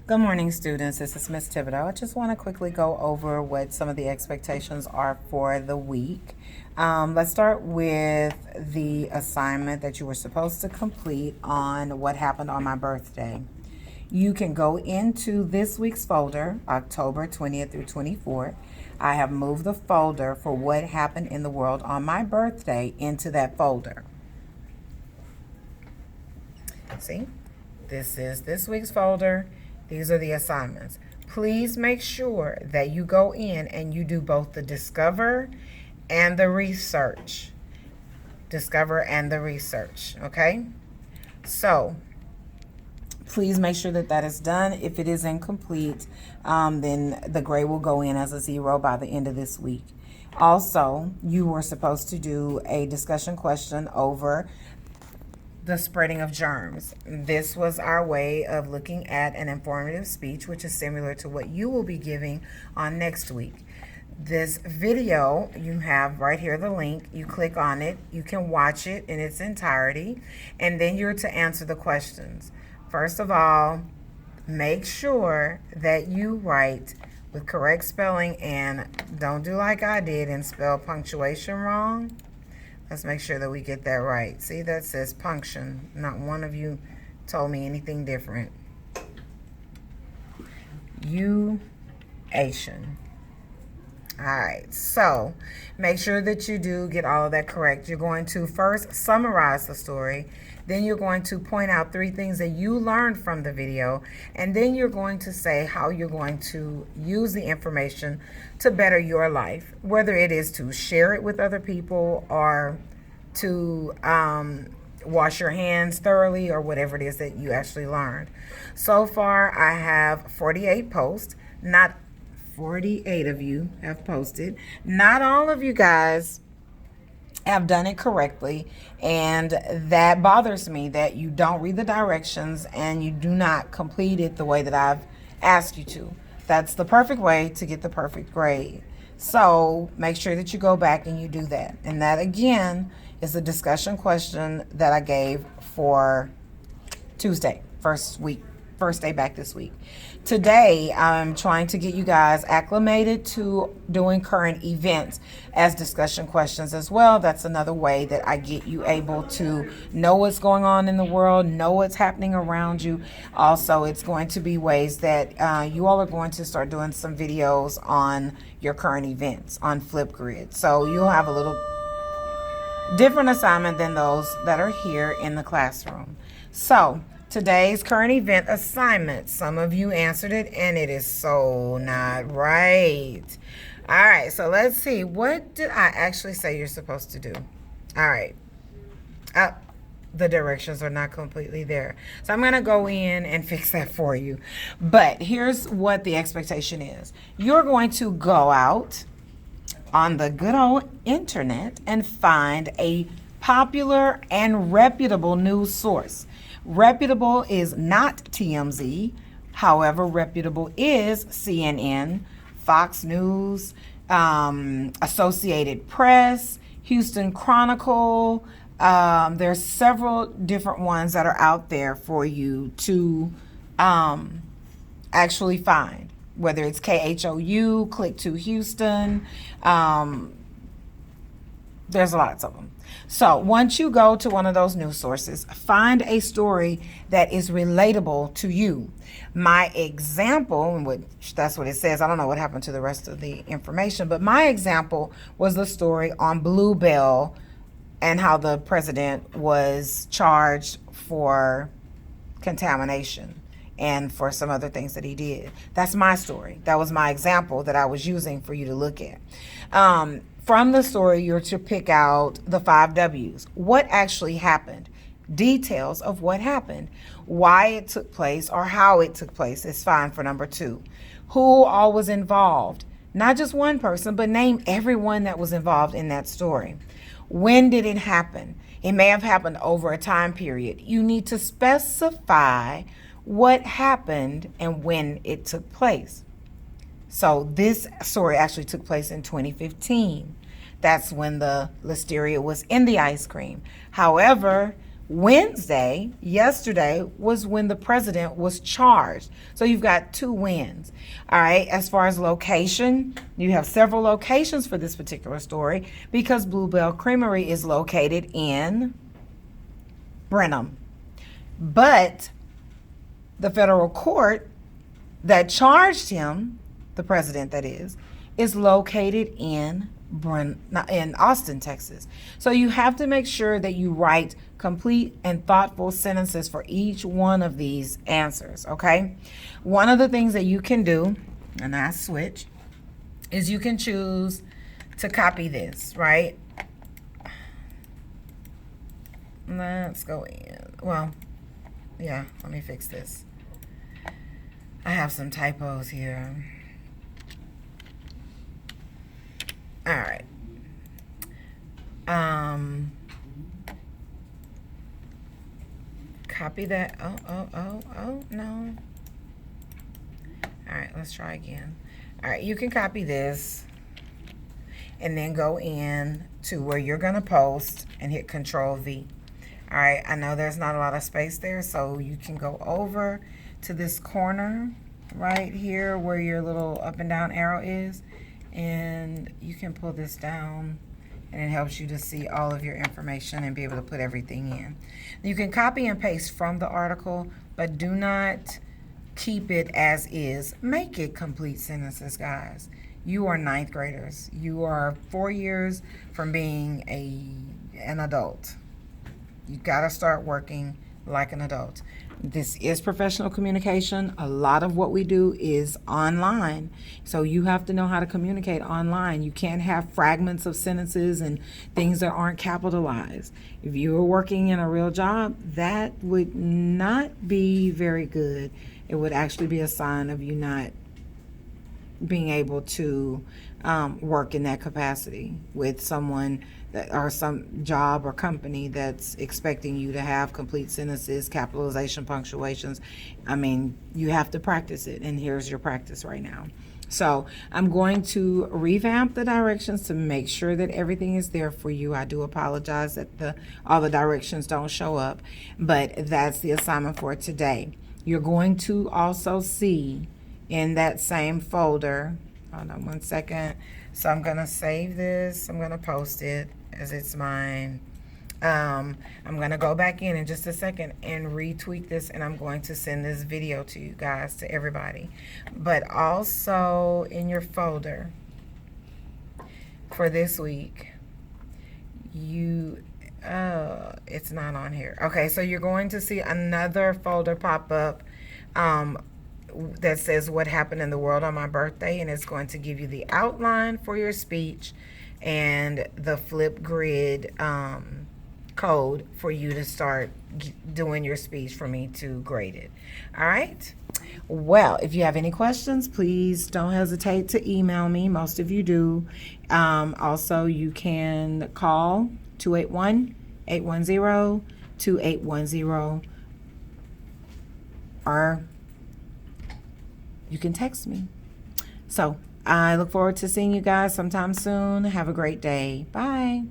Good morning, students. This is Ms. Thibodeau. I just want to quickly go over what some of the expectations are for the week. Let's start with the assignment that you were supposed to complete on what happened on my birthday. You can go into this week's folder, October 20th through 24th. I have moved the folder for what happened in the world on my birthday into that folder. See, this is this week's folder. These are the assignments. Please make sure that you go in and you do both the discover and the research. Discover and the research, okay? So, please make sure that that is done. If it is incomplete, then the grade will go in as a 0 by the end of this week. Also, you were supposed to do a discussion question over the spreading of germs. This was our way of looking at an informative speech, which is similar to what you will be giving on next week. This video, you have right here the link. You click on it. You can watch it in its entirety, and then you're to answer the questions. First of all, make sure that you write with correct spelling and don't do like I did and spell punctuation wrong. Let's make sure that we get that right. See, that says punction. Not one of you told me anything different. Asian. All right, so make sure that you do get all of that correct. You're going to first summarize the story. Then you're going to point out 3 things that you learned from the video. And then you're going to say how you're going to use the information to better your life, whether it is to share it with other people or to wash your hands thoroughly or whatever it is that you actually learned. So far, I have 48 posts. Not 48 of you have posted. Not all of you guys have done it correctly, and that bothers me that you don't read the directions and you do not complete it the way that I've asked you to. That's the perfect way to get the perfect grade. So make sure that you go back and you do that. And that again is the discussion question that I gave for Tuesday, first day back this week. Today, I'm trying to get you guys acclimated to doing current events as discussion questions as well. That's another way that I get you able to know what's going on in the world, know what's happening around you. Also, it's going to be ways that you all are going to start doing some videos on your current events on Flipgrid. So you'll have a little different assignment than those that are here in the classroom. So today's current event assignment, some of you answered it and it is so not right. All right, so let's see. What did I actually say you're supposed to do? All right. The directions are not completely there. So I'm going to go in and fix that for you. But here's what the expectation is. You're going to go out on the good old internet and find a popular and reputable news source. Reputable is not TMZ. However, reputable is CNN, Fox News, Associated Press, Houston Chronicle. There's several different ones that are out there for you to actually find, whether it's KHOU, Click to Houston. There's lots of them. So once you go to one of those news sources, find a story that is relatable to you. My example, which that's what it says, I don't know what happened to the rest of the information, but my example was the story on Bluebell and how the president was charged for contamination and for some other things that he did. That's my story. That was my example that I was using for you to look at. From the story, you're to pick out the 5 W's. What actually happened? Details of what happened. Why it took place or how it took place is fine for number 2. Who all was involved? Not just one person, but name everyone that was involved in that story. When did it happen? It may have happened over a time period. You need to specify what happened and when it took place. So this story actually took place in 2015. That's when the listeria was in the ice cream. However, Wednesday, yesterday, was when the president was charged. So you've got 2 wins. All right. As far as location, you have several locations for this particular story because Bluebell Creamery is located in Brenham. But the federal court that charged him, the president that is located in Austin, Texas. So you have to make sure that you write complete and thoughtful sentences for each one of these answers, okay? One of the things that you can do, and I switch, is you can choose to copy this, right? Let's go in. Well, yeah, let me fix this. I have some typos here. All right. Copy that. Oh, no. All right, let's try again. All right, you can copy this and then go in to where you're going to post and hit Control V. All right, I know there's not a lot of space there, so you can go over to this corner right here where your little up and down arrow is, and you can pull this down, and it helps you to see all of your information and be able to put everything in. You can copy and paste from the article, but do not keep it as is. Make it complete sentences, guys. You are 9th graders. You are 4 years from being an adult. You got to start working like an adult. This is professional communication. A lot of what we do is online. So you have to know how to communicate online. You can't have fragments of sentences and things that aren't capitalized. If you were working in a real job, that would not be very good. It would actually be a sign of you not being able to work in that capacity with someone that, or some job or company that's expecting you to have complete sentences, capitalization, punctuations. I mean, you have to practice it, and here's your practice right now. So I'm going to revamp the directions to make sure that everything is there for you. I do apologize that all the directions don't show up, but that's the assignment for today. You're going to also see in that same folder, hold on one second. So I'm gonna save this, I'm gonna post it as it's mine. I'm gonna go back in just a second and retweet this, and I'm going to send this video to you guys, to everybody. But also in your folder for this week, it's not on here. Okay, so you're going to see another folder pop up that says what happened in the world on my birthday, and it's going to give you the outline for your speech and the Flipgrid code for you to start doing your speech for me to grade it. All right. Well, if you have any questions, please don't hesitate to email me. Most of you do. Also, you can call 281-810-2810, or you can text me. So I look forward to seeing you guys sometime soon. Have a great day. Bye.